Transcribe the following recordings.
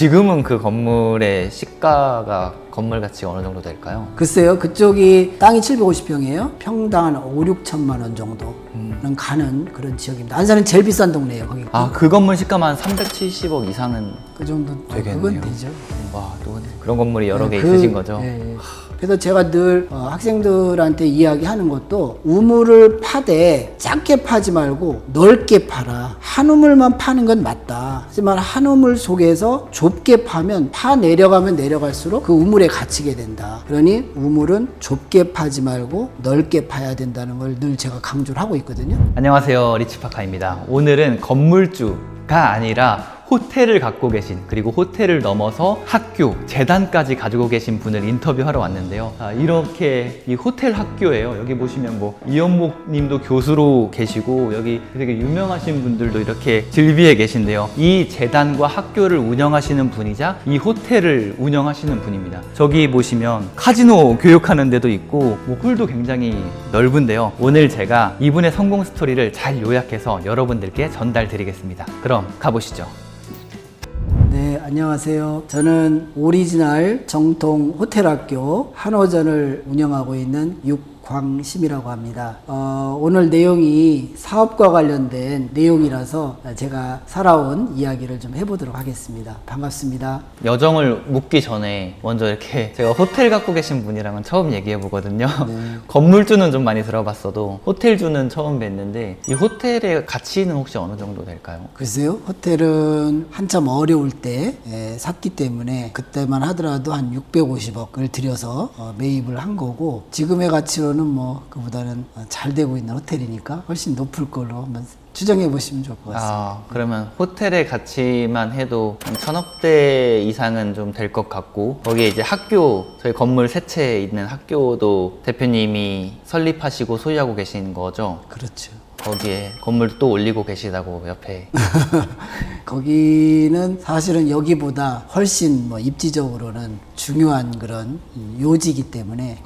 지금은 그 건물의 시가가 건물 가치가 어느 정도 될까요? 글쎄요, 그쪽이 땅이 750평이에요. 평당 한 5, 6천만 원 정도는 가는 그런 지역입니다. 안산은 제일 비싼 동네예요, 거기. 아, 그 건물 시가만 370억 이상은 그 정도 되겠네요. 그건 되죠. 와, 또 그런 건물이 여러 개 그- 있으신 거죠? 예, 예. 그래서 제가 늘 학생들한테 이야기하는 것도 우물을 파되 작게 파지 말고 넓게 파라. 한 우물만 파는 건 맞다. 하지만 한 우물 속에서 좁게 파면 파 내려가면 내려갈수록 그 우물에 갇히게 된다. 그러니 우물은 좁게 파지 말고 넓게 파야 된다는 걸 늘 제가 강조를 하고 있거든요. 안녕하세요, 리치파카입니다. 오늘은 건물주가 아니라 호텔을 갖고 계신, 그리고 호텔을 넘어서 학교, 재단까지 가지고 계신 분을 인터뷰하러 왔는데요. 이렇게 이 호텔 학교예요. 여기 보시면 뭐 이연복 님도 교수로 계시고, 여기 되게 유명하신 분들도 이렇게 즐비해 계신데요. 이 재단과 학교를 운영하시는 분이자 이 호텔을 운영하시는 분입니다. 저기 보시면 카지노 교육하는 데도 있고, 뭐 홀도 굉장히 넓은데요. 오늘 제가 이분의 성공 스토리를 잘 요약해서 여러분들께 전달 드리겠습니다. 그럼 가보시죠. 네, 안녕하세요. 저는 오리지널 정통 호텔학교 한호전을 운영하고 있는 육광심이라고 합니다. 오늘 내용이 사업과 관련된 내용이라서 제가 살아온 이야기를 좀 해보도록 하겠습니다. 반갑습니다. 여정을 묻기 전에 먼저 이렇게 제가 호텔 갖고 계신 분이랑은 처음 얘기해 보거든요. 네. 건물주는 좀 많이 들어봤어도 호텔주는 처음 뵀는데, 이 호텔의 가치는 혹시 어느 정도 될까요? 글쎄요, 호텔은 한참 어려울 때 샀기 때문에 그때만 하더라도 한 650억을 들여서 매입을 한 거고, 지금의 가치로는 뭐 그보다는 잘 되고 있는 호텔이니까 훨씬 높을 걸로 한번 추정해 보시면 좋을 것 같습니다. 그러면 호텔의 가치만 해도 한 1000억대 이상은 좀 될 것 같고, 거기에 이제 학교, 저희 건물 세 채 있는 학교도 대표님이 설립하시고 소유하고 계신 거죠? 그렇죠. 거기에 건물도 또 올리고 계시다고 옆에. 거기는 사실은 여기보다 훨씬 뭐 입지적으로는 중요한 그런 요지이기 때문에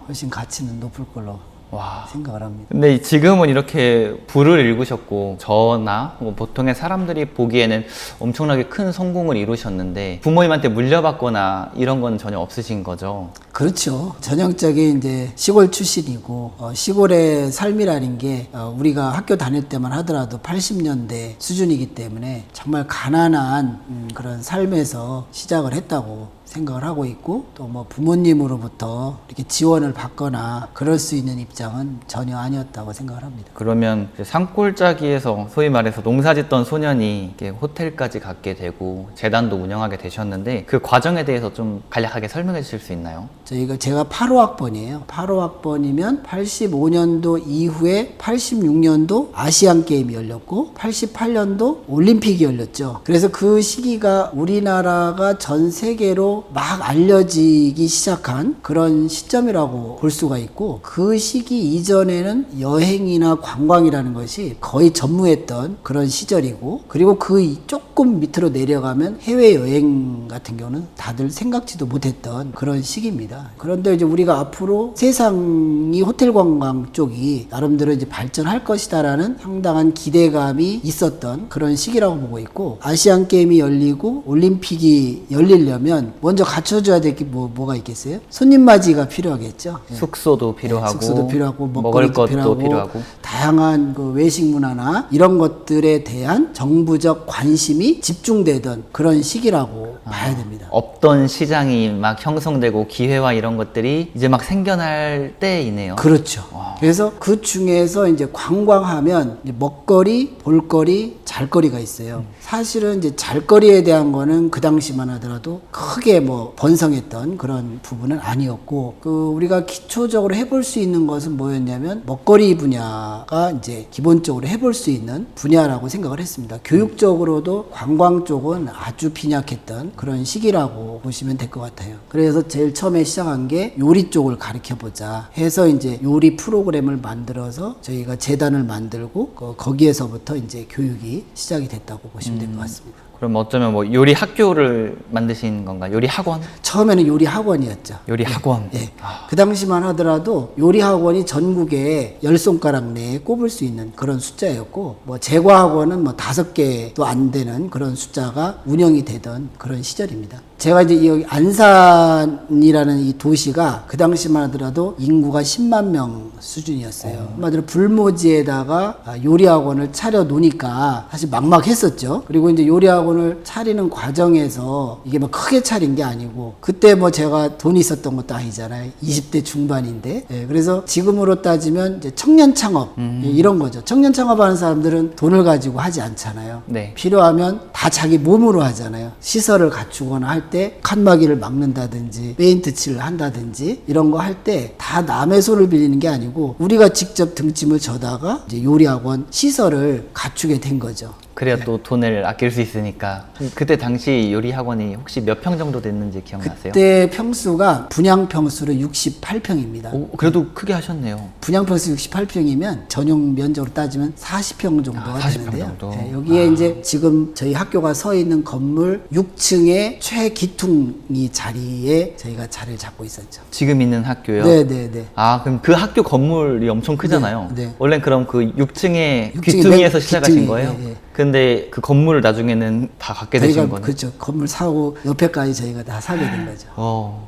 훨씬 가치는 높을 걸로 와. 생각을 합니다. 근데 지금은 이렇게 부를 일구셨고, 저나 뭐 보통의 사람들이 보기에는 엄청나게 큰 성공을 이루셨는데, 부모님한테 물려받거나 이런 건 전혀 없으신 거죠? 그렇죠. 전형적인 이제 시골 출신이고, 시골의 삶이라는 게 우리가 학교 다닐 때만 하더라도 80년대 수준이기 때문에 정말 가난한 그런 삶에서 시작을 했다고 생각을 하고 있고, 또 뭐 부모님으로부터 이렇게 지원을 받거나 그럴 수 있는 입장은 전혀 아니었다고 생각을 합니다. 그러면 이제 산골짜기에서 소위 말해서 농사짓던 소년이 이렇게 호텔까지 갖게 되고 재단도 운영하게 되셨는데, 그 과정에 대해서 좀 간략하게 설명해 주실 수 있나요? 제가 85학번이에요. 85학번이면 85년도 이후에 86년도 아시안 게임이 열렸고 88년도 올림픽이 열렸죠. 그래서 그 시기가 우리나라가 전 세계로 막 알려지기 시작한 그런 시점이라고 볼 수가 있고, 그 시기 이전에는 여행이나 관광이라는 것이 거의 전무했던 그런 시절이고, 그리고 그 조금 밑으로 내려가면 해외여행 같은 경우는 다들 생각지도 못했던 그런 시기입니다. 그런데 이제 우리가 앞으로 세상이 호텔 관광 쪽이 나름대로 이제 발전할 것이다라는 상당한 기대감이 있었던 그런 시기라고 보고 있고, 아시안 게임이 열리고 올림픽이 열리려면 먼저 갖춰줘야 될 게 뭐가 있겠어요? 손님 맞이가 필요하겠죠. 예. 숙소도 필요하고, 숙소도 필요하고, 먹을 것도 필요하고, 다양한 그 외식 문화나 이런 것들에 대한 정부적 관심이 집중되던 그런 시기라고 봐야 됩니다. 없던 시장이 막 형성되고 기회와 이런 것들이 이제 막 생겨날 때이네요. 그렇죠. 그래서 그 중에서 이제 관광하면 이제 먹거리, 볼거리, 잘거리가 있어요. 사실은 이제 잘거리에 대한 거는 그 당시만 하더라도 크게 뭐 번성했던 그런 부분은 아니었고, 그 우리가 기초적으로 해볼 수 있는 것은 뭐였냐면 먹거리 분야가 이제 기본적으로 해볼 수 있는 분야라고 생각을 했습니다. 교육적으로도 관광 쪽은 아주 빈약했던 그런 시기라고 보시면 될 것 같아요. 그래서 제일 처음에 시작한 게 요리 쪽을 가르쳐 보자 해서 이제 요리 프로그램을 만들어서 저희가 재단을 만들고 거기에서부터 이제 교육이 시작이 됐다고 보시면 될 것 같습니다. 그럼 어쩌면 뭐 요리 학교를 만드신 건가? 요리 학원? 처음에는 요리 학원이었죠. 요리 학원. 예. 그 당시만 하더라도 요리 학원이 전국에 10손가락 내에 꼽을 수 있는 그런 숫자였고, 뭐 제과 학원은 뭐 5개도 안 되는 그런 숫자가 운영이 되던 그런 시절입니다. 제가 이제 여기 안산이라는 이 도시가 그 당시만 하더라도 인구가 10만 명 수준이었어요. 한마디로 불모지에다가 요리학원을 차려 놓으니까 사실 막막했었죠. 그리고 이제 요리학원을 차리는 과정에서 이게 뭐 크게 차린 게 아니고, 그때 뭐 제가 돈이 있었던 것도 아니잖아요. 20대 중반인데. 예, 그래서 지금으로 따지면 이제 청년 창업 예, 이런 거죠. 청년 창업하는 사람들은 돈을 가지고 하지 않잖아요. 네. 필요하면 다 자기 몸으로 하잖아요. 시설을 갖추거나 할 때 칸막이를 막는다든지 페인트 칠을 한다든지 이런 거 할 때 다 남의 손을 빌리는 게 아니고 우리가 직접 등짐을 져다가 이제 요리학원 시설을 갖추게 된 거죠. 그래야 또 돈을 아낄 수 있으니까. 그때 당시 요리 학원이 혹시 몇 평 정도 됐는지 기억나세요? 그때 평수가 분양 평수로 68평입니다. 오, 그래도 크게 하셨네요. 분양 평수 68평이면 전용 면적으로 따지면 40평 정도가 40평 되는데요. 정도. 네, 여기에 이제 지금 저희 학교가 서 있는 건물 6층에 최기퉁이 자리에 저희가 자리를 잡고 있었죠. 지금 있는 학교요? 네네네. 아, 그럼 그 학교 건물이 엄청 크잖아요. 네, 네. 원래 그럼 그 6층에 6층에 귀퉁이에서 맨 시작하신 귀퉁이, 거예요? 예, 예. 근데 그 건물을 나중에는 다 갖게 되신 저희가 거네요? 그렇죠. 건물 사고 옆에까지 저희가 다 사게 된 거죠.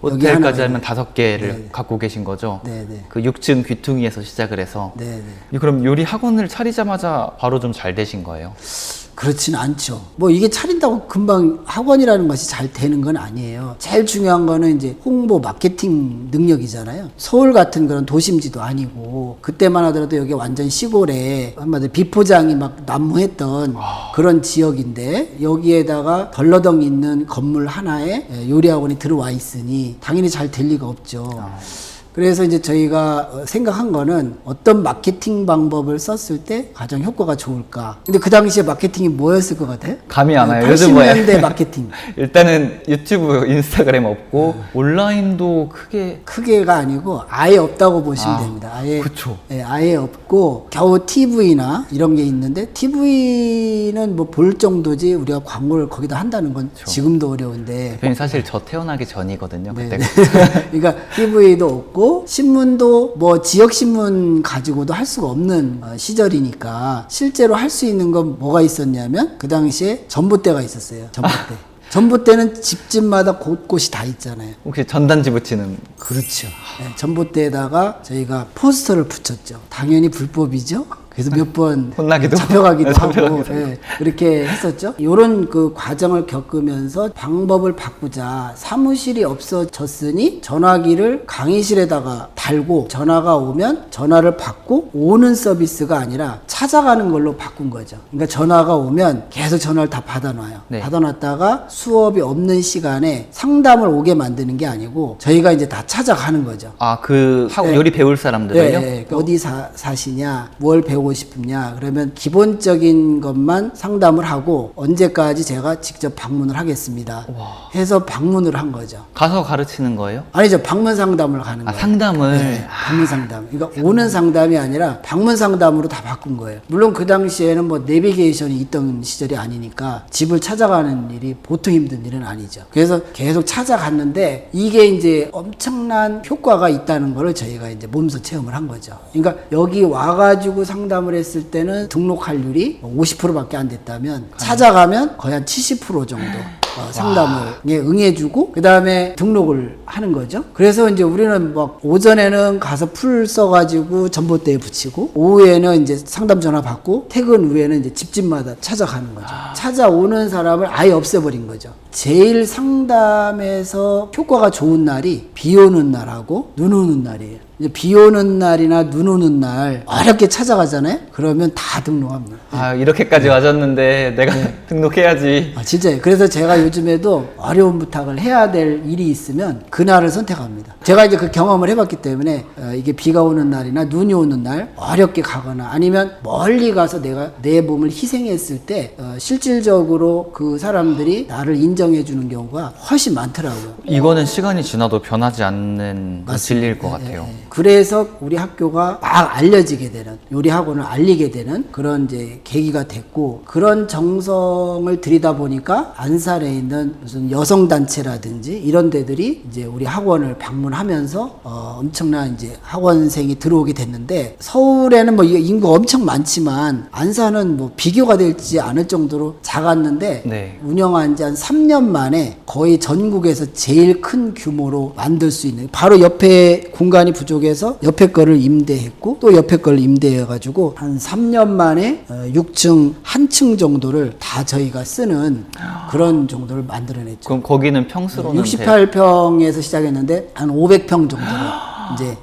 여기 호텔까지 하나가 하면 5개를 네. 갖고 계신 거죠? 네네. 그 6층 귀퉁이에서 시작을 해서. 네네. 그럼 요리 학원을 차리자마자 바로 좀 잘 되신 거예요? 그렇지는 않죠. 뭐 이게 차린다고 금방 학원이라는 것이 잘 되는 건 아니에요. 제일 중요한 거는 이제 홍보 마케팅 능력이잖아요. 서울 같은 그런 도심지도 아니고, 그때만 하더라도 여기 완전 시골에 한마디로 비포장이 막 난무했던 그런 지역인데, 여기에다가 덜러덩 있는 건물 하나에 요리학원이 들어와 있으니 당연히 잘 될 리가 없죠. 그래서 이제 저희가 생각한 거는 어떤 마케팅 방법을 썼을 때 가장 효과가 좋을까. 근데 그 당시에 마케팅이 뭐였을 것 같아요? 감이 안 와요. 요즘 뭐예요? 80년대 마케팅. 일단은 유튜브, 인스타그램 없고 온라인도 크게가 아니고 아예 없다고 보시면 됩니다. 아예, 그쵸. 예, 아예 없고 겨우 TV나 이런 게 있는데, TV는 뭐 볼 정도지 우리가 광고를 거기다 한다는 건 지금도 어려운데. 대표님 사실 저 태어나기 전이거든요. 네, 그때가. 그러니까 TV도 없고 신문도 뭐 지역 신문 가지고도 할 수가 없는 시절이니까, 실제로 할 수 있는 건 뭐가 있었냐면 그 당시에 전봇대가 있었어요. 전봇대. 전봇대는 집집마다 곳곳이 다 있잖아요. 혹시 전단지 붙이는 그렇죠. 네, 전봇대에다가 저희가 포스터를 붙였죠. 당연히 불법이죠. 그래서 몇 번 혼나기도 잡혀가기도 하고 잡혀가기도 예, 그렇게 했었죠. 이런 그 과정을 겪으면서 방법을 바꾸자. 사무실이 없어졌으니 전화기를 강의실에다가 달고 전화가 오면 전화를 받고 오는 서비스가 아니라 찾아가는 걸로 바꾼 거죠. 그러니까 전화가 오면 계속 전화를 다 받아놔요. 네. 받아놨다가 수업이 없는 시간에 상담을 오게 만드는 게 아니고 저희가 이제 다 찾아가는 거죠. 아, 그 네. 요리 배울 사람들을요? 네, 어디 사시냐, 뭘 배우고 싶냐, 그러면 기본적인 것만 상담을 하고 언제까지 제가 직접 방문을 하겠습니다. 해서 방문을 한 거죠. 가서 가르치는 거예요? 아니죠, 방문 상담을 가는 아, 거예요. 상담을. 네, 방문 상담. 그러니까 오는 상담이 아니라 방문 상담으로 다 바꾼 거예요. 물론 그 당시에는 뭐 내비게이션이 있던 시절이 아니니까 집을 찾아가는 일이 보통 힘든 일은 아니죠. 그래서 계속 찾아갔는데 이게 이제 엄청난 효과가 있다는 거를 저희가 이제 몸소 체험을 한 거죠. 그러니까 여기 와가지고 상담을 했을 때는 등록할률이 50%밖에 안 됐다면 찾아가면 거의 한 70% 정도 상담을 응해주고 그 다음에 등록을 하는 거죠. 그래서 이제 우리는 막 오전에는 가서 풀 써가지고 전봇대에 붙이고 오후에는 이제 상담 전화 받고 퇴근 후에는 이제 집집마다 찾아가는 거죠. 찾아오는 사람을 아예 없애버린 거죠. 제일 상담에서 효과가 좋은 날이 비 오는 날하고 눈 오는 날이에요. 이제 비 오는 날이나 눈 오는 날 어렵게 찾아가잖아요. 그러면 다 등록합니다. 아, 이렇게까지 와줬는데 내가 등록해야지. 진짜요. 그래서 제가 요즘에도 어려운 부탁을 해야 될 일이 있으면 그날을 선택합니다. 제가 이제 그 경험을 해봤기 때문에 이게 비가 오는 날이나 눈이 오는 날 어렵게 가거나 아니면 멀리 가서 내가 내 몸을 희생했을 때 실질적으로 그 사람들이 나를 인정해 주는 경우가 훨씬 많더라고요. 이거는 시간이 지나도 변하지 않는 진리일 것 같아요. 그래서 우리 학교가 막 알려지게 되는, 요리 학원을 알리게 되는 그런 이제 계기가 됐고, 그런 정성을 들이다 보니까 안산에 있는 무슨 여성단체라든지 이런 데들이 이제 우리 학원을 방문하면서 엄청난 이제 학원생이 들어오게 됐는데, 서울에는 뭐 인구 엄청 많지만 안산은 뭐 비교가 되지 않을 정도로 작았는데 네. 운영한 지 한 3년 만에 거의 전국에서 제일 큰 규모로 만들 수 있는, 바로 옆에 공간이 부족해서 옆에 거를 임대했고 또 옆에 걸 임대해가지고 한 3년 만에 6층 한 층 정도를 다 저희가 쓰는 그런 정도를 만들어냈죠. 그럼 거기는 평수로는 68평에서 시작했는데 한 500평 정도로 이제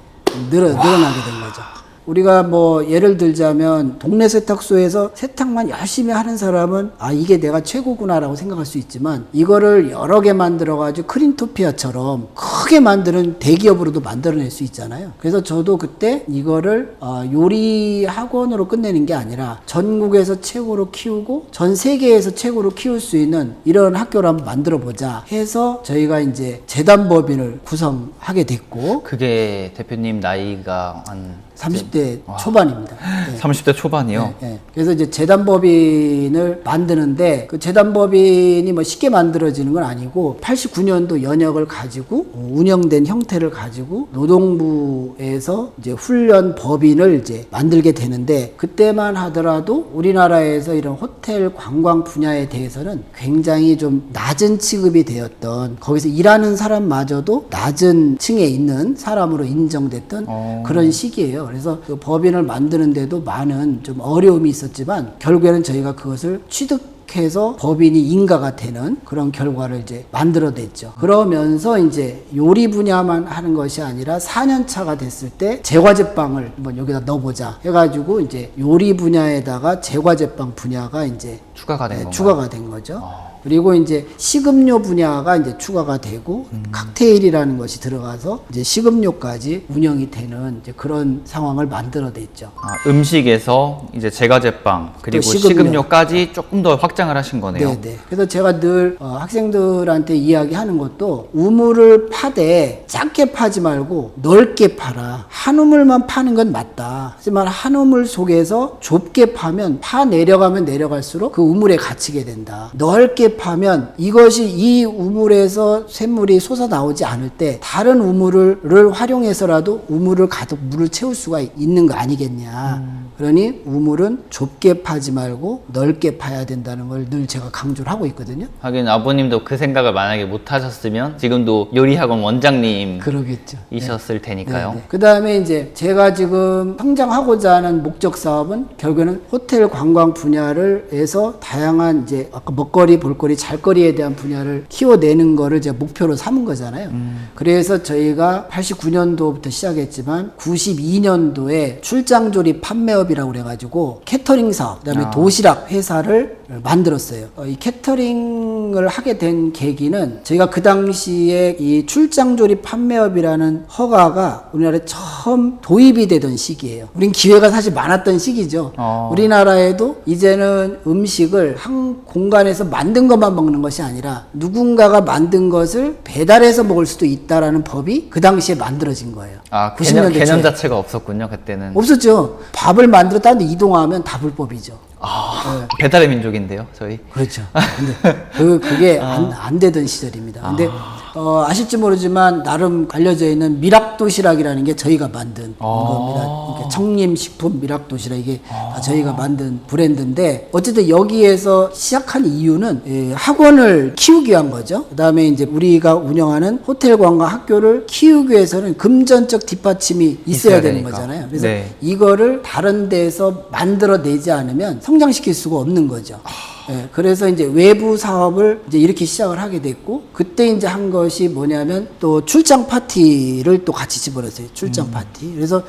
늘어나게 된 거죠. 우리가 뭐 예를 들자면 동네 세탁소에서 세탁만 열심히 하는 사람은 아 이게 내가 최고구나라고 생각할 수 있지만, 이거를 여러 개 만들어가지고 크린토피아처럼 크게 만드는 대기업으로도 만들어낼 수 있잖아요. 그래서 저도 그때 이거를 요리 학원으로 끝내는 게 아니라 전국에서 최고로 키우고 전 세계에서 최고로 키울 수 있는 이런 학교를 한번 만들어 보자 해서 저희가 이제 재단법인을 구성하게 됐고, 그게 대표님 나이가 한 30대 초반입니다. 네. 30대 초반이요? 네, 네. 그래서 이제 재단법인을 만드는데, 그 재단법인이 뭐 쉽게 만들어지는 건 아니고 89년도 연역을 가지고 운영된 형태를 가지고 노동부에서 이제 훈련 법인을 이제 만들게 되는데, 그때만 하더라도 우리나라에서 이런 호텔 관광 분야에 대해서는 굉장히 좀 낮은 취급이 되었던, 거기서 일하는 사람마저도 낮은 층에 있는 사람으로 인정됐던 그런 시기예요. 그래서 그 법인을 만드는데도 많은 좀 어려움이 있었지만 결국에는 저희가 그것을 취득해서 법인이 인가가 되는 그런 결과를 이제 만들어냈죠. 그러면서 이제 요리 분야만 하는 것이 아니라 4년 차가 됐을 때 제과제빵을 한번 여기다 넣어보자 해가지고 이제 요리 분야에다가 제과제빵 분야가 이제 추가가 된 건가요? 추가가 된 거죠. 그리고 이제 식음료 분야가 이제 추가가 되고 칵테일이라는 것이 들어가서 이제 식음료까지 운영이 되는 이제 그런 상황을 만들어냈죠. 음식에서 이제 제과제빵 그리고 식음료까지 조금 더 확장을 하신 거네요. 네네. 그래서 제가 늘 학생들한테 이야기하는 것도, 우물을 파되 작게 파지 말고 넓게 팔아. 한 우물만 파는 건 맞다. 하지만 한 우물 속에서 좁게 파면 파 내려가면 내려갈수록 그 우물에 갇히게 된다. 넓게 파면 이것이 이 우물에서 샘물이 솟아 나오지 않을 때 다른 우물을 활용해서라도 우물을 가득 물을 채울 수가 있는 거 아니겠냐. 그러니 우물은 좁게 파지 말고 넓게 파야 된다는 걸 늘 제가 강조를 하고 있거든요. 하긴 아버님도 그 생각을 만약에 못 하셨으면 지금도 요리학원 원장님 그러겠죠. 이셨을 테니까요. 그 다음에 이제 제가 지금 성장하고자 하는 목적 사업은 결국에는 호텔 관광 분야를 해서 다양한 이제 아까 먹거리, 볼거리, 잘거리에 대한 분야를 키워내는 거를 제가 목표로 삼은 거잖아요. 그래서 저희가 89년도부터 시작했지만 92년도에 출장조리 판매업이라고 그래가지고 캐터링 사업, 그다음에 도시락 회사를 만들었어요. 이 캐터링을 하게 된 계기는 저희가 그 당시에 이 출장조리 판매업이라는 허가가 우리나라에 처음 도입이 되던 시기예요. 우린 기회가 사실 많았던 시기죠. 우리나라에도 이제는 음식을 한 공간에서 만든 것만 먹는 것이 아니라 누군가가 만든 것을 배달해서 먹을 수도 있다라는 법이 그 당시에 만들어진 거예요. 90년대 개념 자체가 없었군요, 그때는. 없었죠. 밥을 만들어 다른 데 이동하면 다 불법이죠. 네. 배달의 민족인데요, 저희. 그렇죠. 근데 그게 안 되던 시절입니다. 근데 아실지 모르지만 나름 알려져 있는 미락도시락이라는 게 저희가 만든 겁니다. 그러니까 청림식품 미락도시락, 이게 다 저희가 만든 브랜드인데, 어쨌든 여기에서 시작한 이유는 학원을 키우기 위한 거죠. 그 다음에 이제 우리가 운영하는 호텔 관광 학교를 키우기 위해서는 금전적 뒷받침이 있어야 되는 거잖아요. 그래서 이거를 다른 데서 만들어내지 않으면 성장시킬 수가 없는 거죠. 네, 그래서 이제 외부 사업을 이제 이렇게 시작을 하게 됐고, 그때 이제 한 것이 뭐냐면 또 출장 파티를 또 같이 집어넣었어요. 출장 파티. 그래서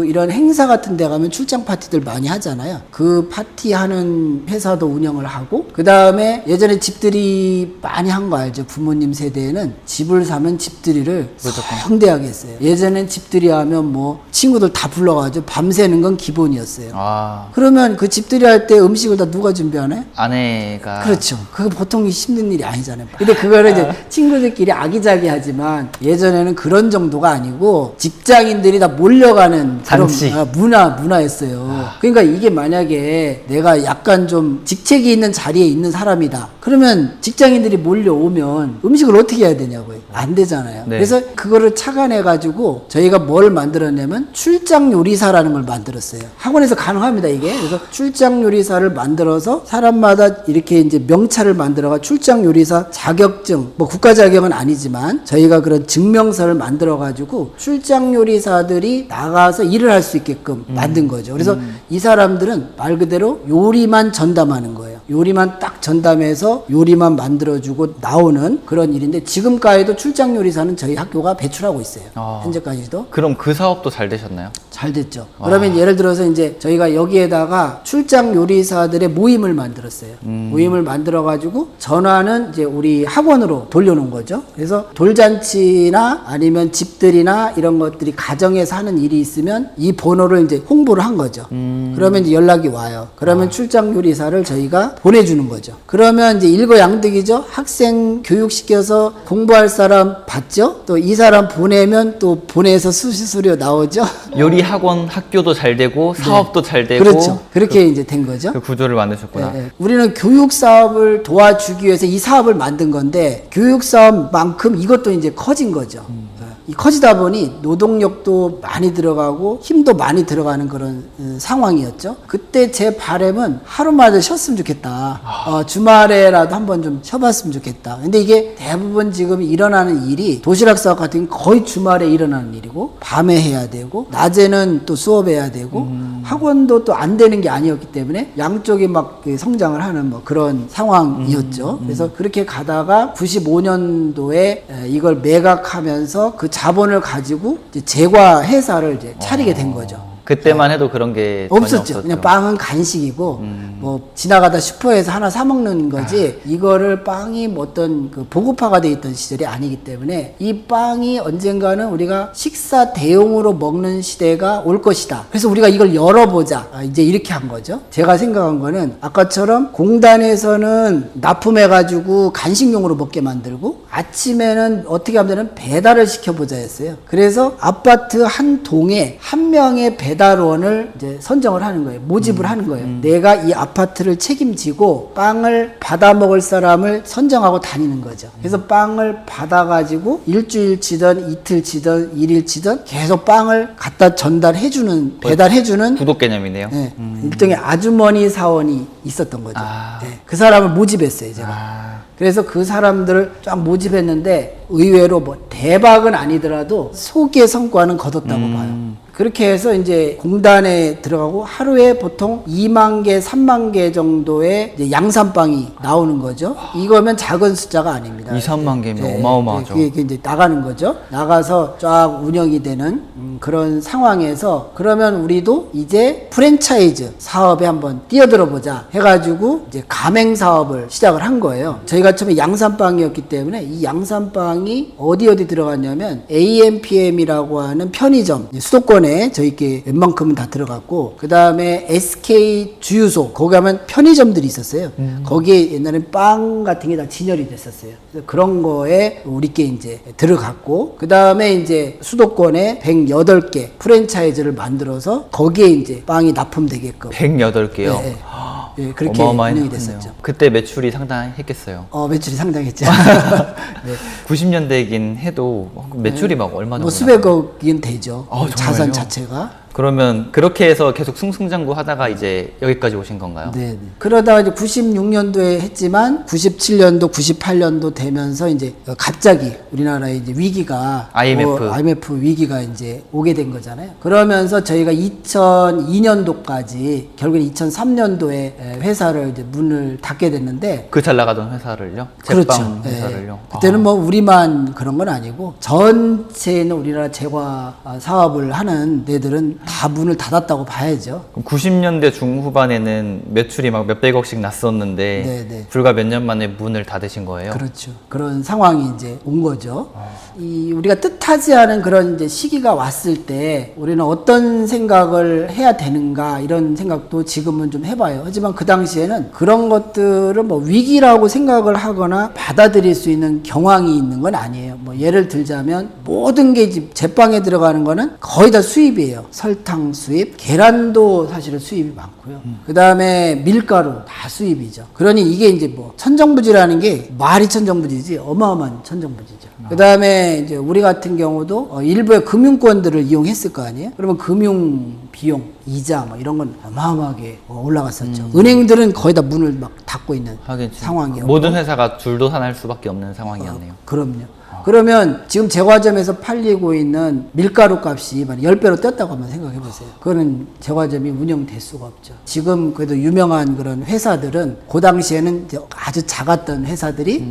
이런 행사 같은 데 가면 출장 파티들 많이 하잖아요. 그 파티 하는 회사도 운영을 하고, 그 다음에 예전에 집들이 많이 한 거 알죠? 부모님 세대에는 집을 사면 집들이를 성대하게 했어요. 예전엔 집들이 하면 뭐 친구들 다 불러가지고 밤새는 건 기본이었어요. 그러면 그 집들이 할 때 음식을 다 누가 준비하나요? 아내 막내가 그렇죠. 그거 보통 힘든 일이 아니잖아요. 근데 그거를 이제 친구들끼리 아기자기하지만 예전에는 그런 정도가 아니고 직장인들이 다 몰려가는 잔치. 그런 문화였어요. 그러니까 이게 만약에 내가 약간 좀 직책이 있는 자리에 있는 사람이다. 그러면 직장인들이 몰려오면 음식을 어떻게 해야 되냐고요. 안 되잖아요. 네. 그래서 그거를 착안해가지고 저희가 뭘 만들었냐면 출장 요리사라는 걸 만들었어요. 학원에서 가능합니다, 이게. 그래서 출장 요리사를 만들어서 사람마다 이렇게 이제 명찰을 만들어가 출장 요리사 자격증, 뭐 국가 자격은 아니지만 저희가 그런 증명서를 만들어가지고 출장 요리사들이 나가서 일을 할 수 있게끔 만든 거죠. 그래서 이 사람들은 말 그대로 요리만 전담하는 거예요. 요리만 딱 전담해서 요리만 만들어주고 나오는 그런 일인데 지금까지도 출장 요리사는 저희 학교가 배출하고 있어요. 현재까지도. 그럼 그 사업도 잘 되셨나요? 잘 됐죠. 그러면 예를 들어서 이제 저희가 여기에다가 출장 요리사들의 모임을 만들었어요. 모임을 만들어가지고 전화는 이제 우리 학원으로 돌려놓은 거죠. 그래서 돌잔치나 아니면 집들이나 이런 것들이 가정에서 하는 일이 있으면 이 번호를 이제 홍보를 한 거죠. 그러면 이제 연락이 와요. 그러면 출장 요리사를 저희가 보내주는 거죠. 그러면 이제 일거양득이죠. 학생 교육시켜서 공부할 사람 받죠. 또 이 사람 보내면 또 보내서 수시수료 나오죠. 요리 학원 학교도 잘 되고 사업도 잘 되고 그렇죠. 그렇게 이제 된 거죠. 그 구조를 만드셨구나. 네, 네. 우리는 교육 사업을 도와주기 위해서 이 사업을 만든 건데 교육 사업만큼 이것도 이제 커진 거죠. 이 커지다 보니 노동력도 많이 들어가고 힘도 많이 들어가는 그런 상황이었죠. 그때 제 바람은 하루마다 쉬었으면 좋겠다. 주말에라도 한번 좀 쉬어봤으면 좋겠다. 근데 이게 대부분 지금 일어나는 일이 도시락 사업 같은 게 거의 주말에 일어나는 일이고 밤에 해야 되고 낮에는 또 수업해야 되고 학원도 또 안 되는 게 아니었기 때문에 양쪽이 막 성장을 하는 뭐 그런 상황이었죠. 그래서 그렇게 가다가 95년도에 이걸 매각하면서 그 자본을 가지고 이제 제과 회사를 이제 차리게 된 거죠. 그때만 해도 그런 게 전혀 없었죠. 그냥 빵은 간식이고 뭐 지나가다 슈퍼에서 하나 사 먹는 거지 이거를 빵이 뭐 어떤 그 보급화가 돼 있던 시절이 아니기 때문에 이 빵이 언젠가는 우리가 식사 대용으로 먹는 시대가 올 것이다. 그래서 우리가 이걸 열어보자. 이제 이렇게 한 거죠. 제가 생각한 거는 아까처럼 공단에서는 납품해가지고 간식용으로 먹게 만들고 아침에는 어떻게 하면 되는 배달을 시켜보자 했어요. 그래서 아파트 한 동에 한 명의 배달원을 이제 선정을 하는 거예요. 모집을 하는 거예요. 내가 이 아파트를 책임지고 빵을 받아 먹을 사람을 선정하고 다니는 거죠. 그래서 빵을 받아가지고 일주일치든 이틀치든 일일치든 계속 빵을 갖다 전달해주는 배달해주는 구독 개념이네요. 네, 일종의 아주머니 사원이 있었던 거죠. 네, 그 사람을 모집했어요, 제가. 그래서 그 사람들을 쫙 모집했는데 의외로 뭐 대박은 아니더라도 소기의 성과는 거뒀다고 봐요. 그렇게 해서 이제 공단에 들어가고 하루에 보통 2만 개, 3만 개 정도의 이제 양산빵이 나오는 거죠. 이거면 작은 숫자가 아닙니다. 2, 3만 개면 어마어마하죠. 그게 이제 나가는 거죠. 나가서 쫙 운영이 되는 그런 상황에서 그러면 우리도 이제 프랜차이즈 사업에 한번 뛰어들어 보자 해가지고 이제 가맹 사업을 시작을 한 거예요. 저희가 처음에 양산빵이었기 때문에 이 양산빵이 어디 들어갔냐면 AMPM이라고 하는 편의점 수도권에 저희께 웬만큼은 다 들어갔고 그 다음에 SK 주유소 거기 가면 편의점들이 있었어요. 거기에 옛날엔 빵 같은 게 다 진열이 됐었어요. 그래서 그런 거에 우리께 이제 들어갔고 그 다음에 이제 수도권에 108개 프랜차이즈를 만들어서 거기에 이제 빵이 납품되게끔 108개요. 네, 네, 그렇게 운영이 됐었죠. 그때 매출이 상당했겠어요. 매출이 상당했죠. 네. 90년대이긴 해도 매출이 막 얼마 정도 뭐 수백억이긴 되죠. 자산 정말요? 자체가. 그러면 그렇게 해서 계속 승승장구 하다가 이제 여기까지 오신 건가요? 네. 그러다가 이제 96년도에 했지만 97년도, 98년도 되면서 이제 갑자기 우리나라에 이제 위기가 IMF 위기가 이제 오게 된 거잖아요. 그러면서 저희가 2002년도까지 결국엔 2003년도에 회사를 이제 문을 닫게 됐는데 그 잘 나가던 회사를요? 그렇죠. 제빵 회사를요? 그때는 뭐 우리만 그런 건 아니고 전체에 있는 우리나라 제과 사업을 하는 데들은 다 문을 닫았다고 봐야죠. 그럼 90년대 중후반에는 매출이 막 몇백억씩 났었는데 네네. 불과 몇 년 만에 문을 닫으신 거예요? 그렇죠. 그런 상황이 이제 온 거죠. 이 우리가 뜻하지 않은 그런 이제 시기가 왔을 때 우리는 어떤 생각을 해야 되는가 이런 생각도 지금은 좀 해봐요. 하지만 그 당시에는 그런 것들을 뭐 위기라고 생각을 하거나 받아들일 수 있는 경황이 있는 건 아니에요. 뭐 예를 들자면 모든 게 이제 제빵에 들어가는 거는 거의 다 수입이에요. 설탕 수입, 계란도 사실은 수입이 많고요. 그 다음에 밀가루 다 수입이죠. 그러니 이게 이제 뭐 천정부지라는 게 말이 천정부지지 어마어마한 천정부지죠. 그 다음에 이제 우리 같은 경우도 일부의 금융권들을 이용했을 거 아니에요? 그러면 금융 비용, 이자 뭐 이런 건 어마어마하게 올라갔었죠. 은행들은 거의 다 문을 막 닫고 있는 하긴 진짜 상황이었고. 모든 회사가 줄도산할 수밖에 없는 상황이었네요. 그럼요. 그러면 지금 제과점에서 팔리고 있는 밀가루 값이 10배로 뛰었다고 한번 생각해 보세요. 그거는 제과점이 운영될 수가 없죠. 지금 그래도 유명한 그런 회사들은 그 당시에는 이제 아주 작았던 회사들이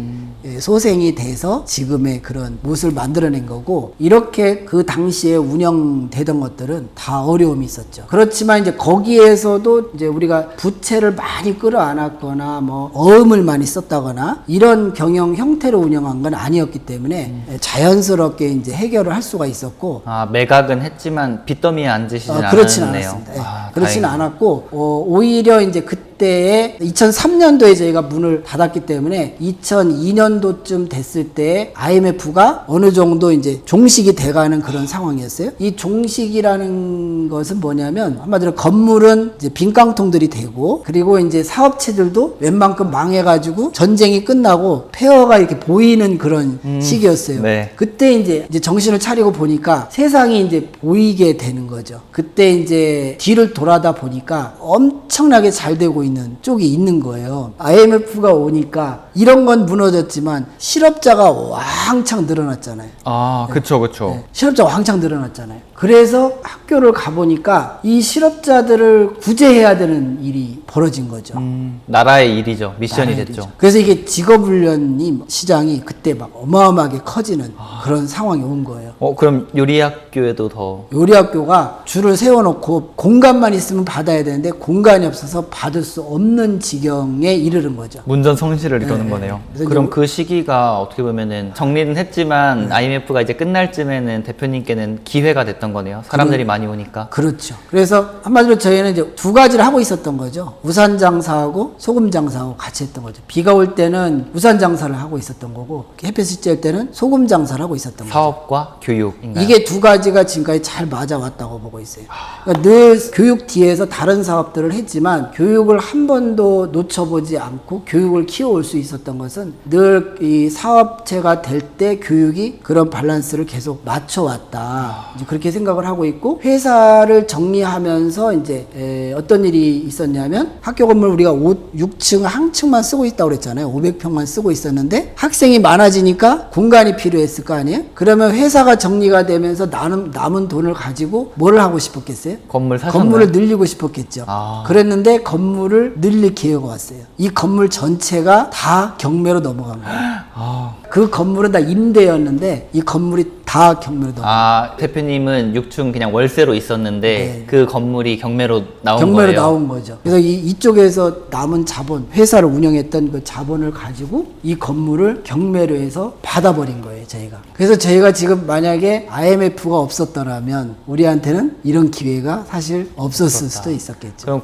소생이 돼서 지금의 그런 못을 만들어낸 거고, 이렇게 그 당시에 운영되던 것들은 다 어려움이 있었죠. 그렇지만 이제 거기에서도 이제 우리가 부채를 많이 끌어안았거나 뭐 어음을 많이 썼다거나 이런 경영 형태로 운영한 건 아니었기 때문에 자연스럽게 이제 해결을 할 수가 있었고. 아, 매각은 했지만 빚더미에 앉으시진 그렇진 않았네요. 않았습니다. 예, 아, 그렇진 다행이네요. 않았고, 오히려 이제 그때에 2003년도에 저희가 문을 닫았기 때문에 2002년도쯤 됐을 때 IMF가 어느 정도 이제 종식이 돼가는 그런 상황이었어요. 이 종식이라는 것은 뭐냐면 한마디로 건물은 이제 빈깡통들이 되고, 그리고 이제 사업체들도 웬만큼 망해가지고 전쟁이 끝나고 폐허가 이렇게 보이는 그런 시기였어요. 네. 그때 이제 정신을 차리고 보니까 세상이 이제 보이게 되는 거죠. 그때 이제 뒤를 돌아다 보니까 엄청나게 잘 되고 있는 쪽이 있는 거예요. IMF가 오니까 이런 건 무너졌지만 실업자가 왕창 늘어났잖아요. 아, 그쵸, 그쵸. 네, 실업자가 왕창 늘어났잖아요. 그래서 학교를 가보니까 이 실업자들을 구제해야 되는 일이 벌어진 거죠. 나라의 일이죠. 미션이 나라의 됐죠. 일이죠. 그래서 이게 직업훈련이 시장이 그때 막 어마어마하게 커지는 그런 상황이 온 거예요. 그럼 요리학교에도 더 요리학교가 줄을 세워놓고 공간만 있으면 받아야 되는데 공간이 없어서 받을 수 없는 지경에 이르는 거죠. 문전성시를 이루는 네, 거네요. 그래서 그럼 이제 그 시기가 어떻게 보면은 정리는 했지만 IMF가 이제 끝날 쯤에는 대표님께는 기회가 됐던 거네요. 사람들이 많이 오니까. 그렇죠. 그래서 한마디로 저희는 이제 두 가지를 하고 있었던 거죠. 우산 장사하고 소금 장사하고 같이 했던 거죠. 비가 올 때는 우산 장사를 하고 있었던 거고, 햇볕이 쬐을 때는 소금 장사를 하고 있었던 거죠. 사업과 교육인가요? 이게 두 가지가 지금까지 잘 맞아왔다고 보고 있어요. 그러니까 늘 교육 뒤에서 다른 사업들을 했지만 교육을 한 번도 놓쳐보지 않고 교육을 키워올 수 있었던 것은 늘 이 사업체가 될 때 교육이 그런 밸런스를 계속 맞춰왔다. 이제 그렇게 생각을 하고 있고, 회사를 정리하면서 이제 어떤 일이 있었냐면, 학교 건물 우리가 6층 한 층만 쓰고 있다고 그랬잖아요. 500평만 쓰고 있었는데 학생이 많아지니까 공간이 필요했을 거 아니에요? 그러면 회사가 정리가 되면서 남은 돈을 가지고 뭘 하고 싶었겠어요? 건물 사셨나요? 건물을 늘리고 싶었겠죠. 아. 그랬는데 건물을 늘릴 기회가 왔어요. 이 건물 전체가 다 경매로 넘어간 거예요. 아, 그 건물은 다 임대였는데 이 건물이 다 경매로 넘어간 거예요. 대표님은 6층 그냥 월세로 있었는데 네. 그 건물이 경매로 나온 경매로 거예요. 나온 거죠. 그래서 이쪽에서 남은 자본, 회사를 운영했던 그 자본을 가지고 이 건물을 경매로 해서 받아버린 거예요, 저희가. 그래서 저희가 지금 만약에 IMF가 없었더라면 우리한테는 이런 기회가 사실 없었을 수도 있었겠죠. 그럼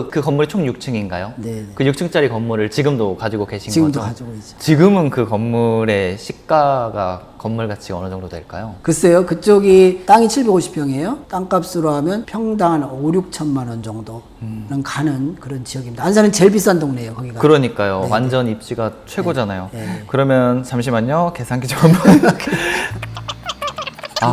그 건물이 총 6층인가요? 네. 그 6층짜리 건물을 지금도 가지고 계신 지금도 거죠? 가지고 있죠. 지금은 그 건물의 시가가 건물 가치가 어느 정도 될까요? 글쎄요, 그쪽이 땅이 750평이에요. 땅값으로 하면 평당 한 5, 6천만 원 정도는 가는 그런 지역입니다. 안산은 제일 비싼 동네예요, 거기가. 그러니까요. 완전 입지가 최고잖아요. 네. 그러면 잠시만요. 계산기 좀 한번.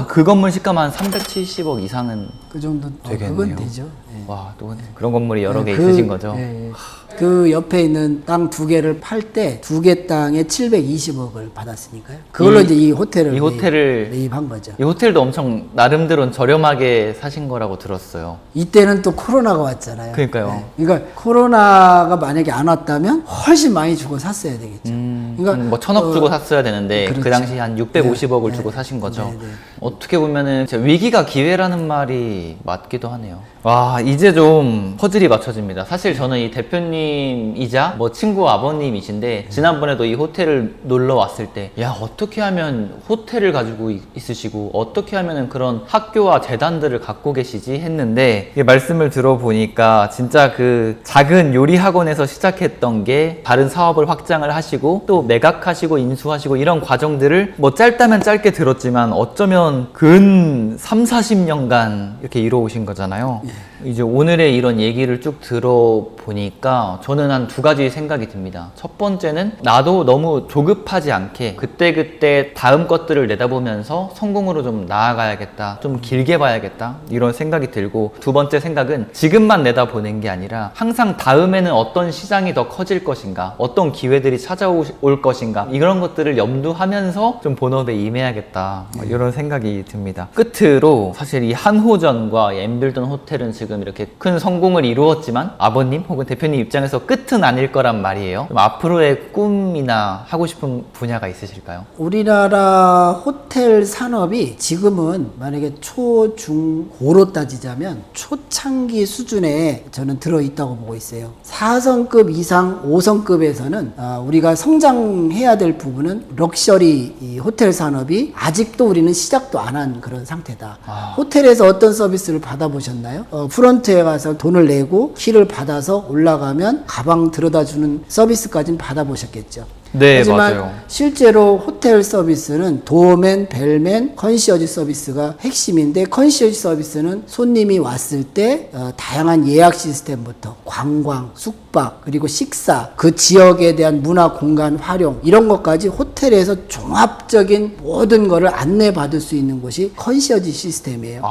그 건물 시가만 370억 이상은 그 정도 되겠네요. 그건 되죠. 예. 와, 또 그런 건물이 여러 개 그- 있으신 거죠? 예, 예. 그 옆에 있는 땅 두 개를 팔 때 두 개 땅에 720억을 받았으니까요. 그걸로 이제 이 호텔을 이 호텔을 매입한 거죠. 이 호텔도 엄청 나름대로는 저렴하게 사신 거라고 들었어요. 이때는 또 코로나가 왔잖아요. 그러니까요. 그러니까 코로나가 만약에 안 왔다면 훨씬 많이 주고 샀어야 되겠죠. 그러니까 뭐 1,000억 주고 샀어야 되는데 그 그렇죠. 당시 한 650억을 네, 주고 사신 거죠. 네, 네. 어떻게 보면은 진짜 위기가 기회라는 말이 맞기도 하네요. 와, 이제 좀 퍼즐이 맞춰집니다. 사실 저는 이 대표님이자 뭐 친구 아버님이신데 지난번에도 이 호텔을 놀러 왔을 때 야, 어떻게 하면 호텔을 가지고 있으시고 어떻게 하면은 그런 학교와 재단들을 갖고 계시지 했는데 이 말씀을 들어보니까 진짜 그 작은 요리 학원에서 시작했던 게 다른 사업을 확장을 하시고 또 매각하시고 인수하시고 이런 과정들을 뭐 짧다면 짧게 들었지만 어쩌면 근 3, 40년간 이렇게 이뤄오신 거잖아요. 이제 오늘의 이런 얘기를 쭉 들어보니까 저는 한 두 가지 생각이 듭니다. 첫 번째는 나도 너무 조급하지 않게 그때그때 다음 것들을 내다보면서 성공으로 좀 나아가야겠다. 좀 길게 봐야겠다. 이런 생각이 들고 두 번째 생각은 지금만 내다보는 게 아니라 항상 다음에는 어떤 시장이 더 커질 것인가 어떤 기회들이 찾아올 것인가 이런 것들을 염두하면서 좀 본업에 임해야겠다. 이런 생각이 듭니다. 끝으로 사실 이 한호전과 엠빌던 호텔은 지금 이렇게 큰 성공을 이루었지만 아버님 혹은 대표님 입장에서 끝은 아닐 거란 말이에요. 좀 앞으로의 꿈이나 하고 싶은 분야가 있으실까요? 우리나라 호텔 산업이 지금은 만약에 초, 중, 고로 따지자면 초창기 수준에 저는 들어있다고 보고 있어요. 4성급 이상 5성급에서는 우리가 성장해야 될 부분은 럭셔리 이 호텔 산업이 아직도 우리는 시작도 안 한 그런 상태다. 호텔에서 어떤 서비스를 받아보셨나요? 프런트에 가서 돈을 내고 키를 받아서 올라가면 가방 들여다주는 서비스까지는 받아보셨겠죠. 네, 하지만 맞아요. 실제로 호텔 서비스는 도어맨, 벨맨, 컨시어지 서비스가 핵심인데 컨시어지 서비스는 손님이 왔을 때 다양한 예약 시스템부터 관광, 숙박, 그리고 식사, 그 지역에 대한 문화 공간 활용 이런 것까지 호텔에서 종합적인 모든 거를 안내받을 수 있는 곳이 컨시어지 시스템이에요.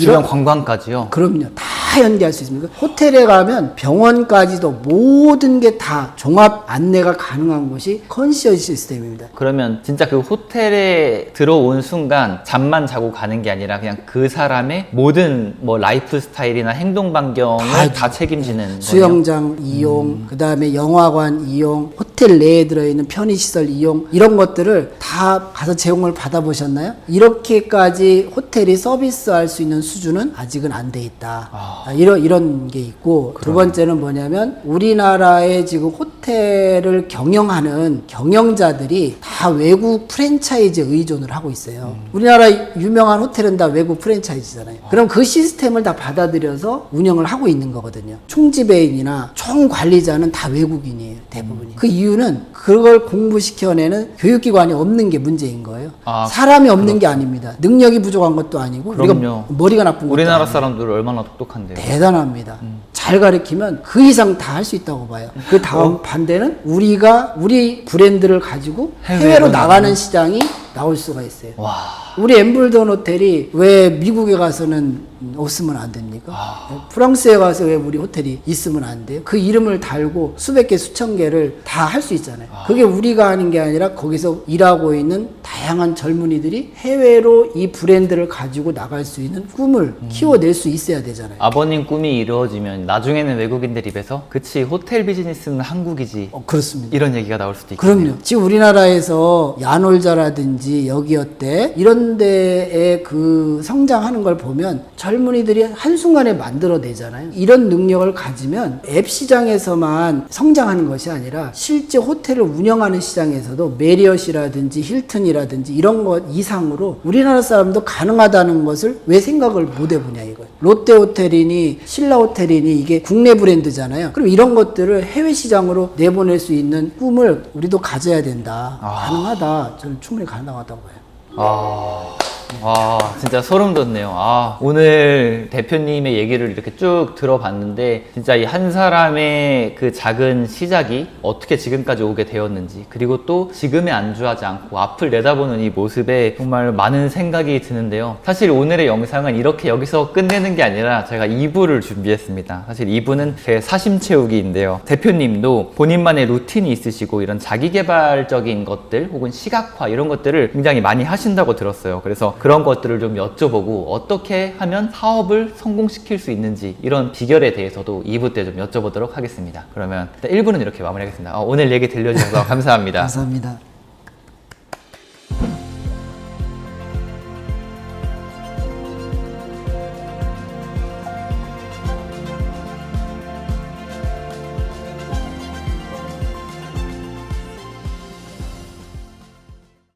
주변 관광까지요? 그럼요. 다 연계할 수 있습니다. 호텔에 가면 병원까지도 모든 게 다 종합 안내가 가능한 곳이 컨시어지 시스템입니다. 그러면 진짜 그 호텔에 들어온 순간 잠만 자고 가는 게 아니라 그냥 그 사람의 모든 뭐 라이프 스타일이나 행동 반경을 다 책임지는 거네요. 수영장 이용, 그 다음에 영화관 이용, 호텔 내에 들어있는 편의시설 이용 이런 것들을 다 가서 제공을 받아보셨나요? 이렇게까지 호텔이 서비스할 수 있는 수준은 아직은 안 돼 있다. 이런 게 있고 두 번째는 뭐냐면 우리나라의 지금 호텔을 경영하는 경영자들이 다 외국 프랜차이즈에 의존을 하고 있어요. 우리나라 유명한 호텔은 다 외국 프랜차이즈잖아요. 그럼 그 시스템을 다 받아들여서 운영을 하고 있는 거거든요. 총지배인이나 총관리자는 다 외국인이에요. 대부분이. 그 이유는 그걸 공부시켜내는 교육기관이 없는 게 문제인 거예요. 사람이 없는 게 아닙니다. 능력이 부족한 것도 아니고 그럼요. 우리가 머리가 나쁜 것도 우리나라 아니에요. 사람들 얼마나 똑똑한데요. 대단합니다. 잘 가르치면 그 이상 다 할 수 있다고 봐요. 그 다음 반대는 우리 브랜드를 가지고 해외로 나가는 시장이 나올 수가 있어요. 우리 엠블던 호텔이 왜 미국에 가서는 없으면 안 됩니까? 프랑스에 가서 왜 우리 호텔이 있으면 안 돼요? 그 이름을 달고 수백 개, 수천 개를 다 할 수 있잖아요. 그게 우리가 하는 게 아니라 거기서 일하고 있는 다양한 젊은이들이 해외로 이 브랜드를 가지고 나갈 수 있는 꿈을 키워낼 수 있어야 되잖아요. 아버님 꿈이 이루어지면 나중에는 외국인들 입에서 그치 호텔 비즈니스는 한국이지 그렇습니다. 이런 얘기가 나올 수도 있겠네요. 그럼요. 지금 우리나라에서 야놀자라든지 여기어때 이런 데에 그 성장하는 걸 보면 젊은이들이 한순간에 만들어내잖아요. 이런 능력을 가지면 앱 시장에서만 성장하는 것이 아니라 실제 호텔을 운영하는 시장에서도 메리엇이라든지 힐튼이라든지 이런 것 이상으로 우리나라 사람도 가능하다는 것을 왜 생각을 못 해보냐 이거예요. 롯데호텔이니 신라호텔이니 이게 국내 브랜드잖아요. 그럼 이런 것들을 해외 시장으로 내보낼 수 있는 꿈을 우리도 가져야 된다. 가능하다. 저는 충분히 가능하다고 봐요. 진짜 소름 돋네요. 오늘 대표님의 얘기를 이렇게 쭉 들어봤는데 진짜 이 한 사람의 그 작은 시작이 어떻게 지금까지 오게 되었는지 그리고 또 지금에 안주하지 않고 앞을 내다보는 이 모습에 정말 많은 생각이 드는데요. 사실 오늘의 영상은 이렇게 여기서 끝내는 게 아니라 제가 2부를 준비했습니다. 사실 2부는 제 사심 채우기인데요. 대표님도 본인만의 루틴이 있으시고 이런 자기개발적인 것들 혹은 시각화 이런 것들을 굉장히 많이 하신다고 들었어요. 그래서 그런 것들을 좀 여쭤보고 어떻게 하면 사업을 성공시킬 수 있는지 이런 비결에 대해서도 2부 때 좀 여쭤보도록 하겠습니다. 그러면 1부는 이렇게 마무리하겠습니다. 오늘 얘기 들려주셔서 감사합니다. 감사합니다.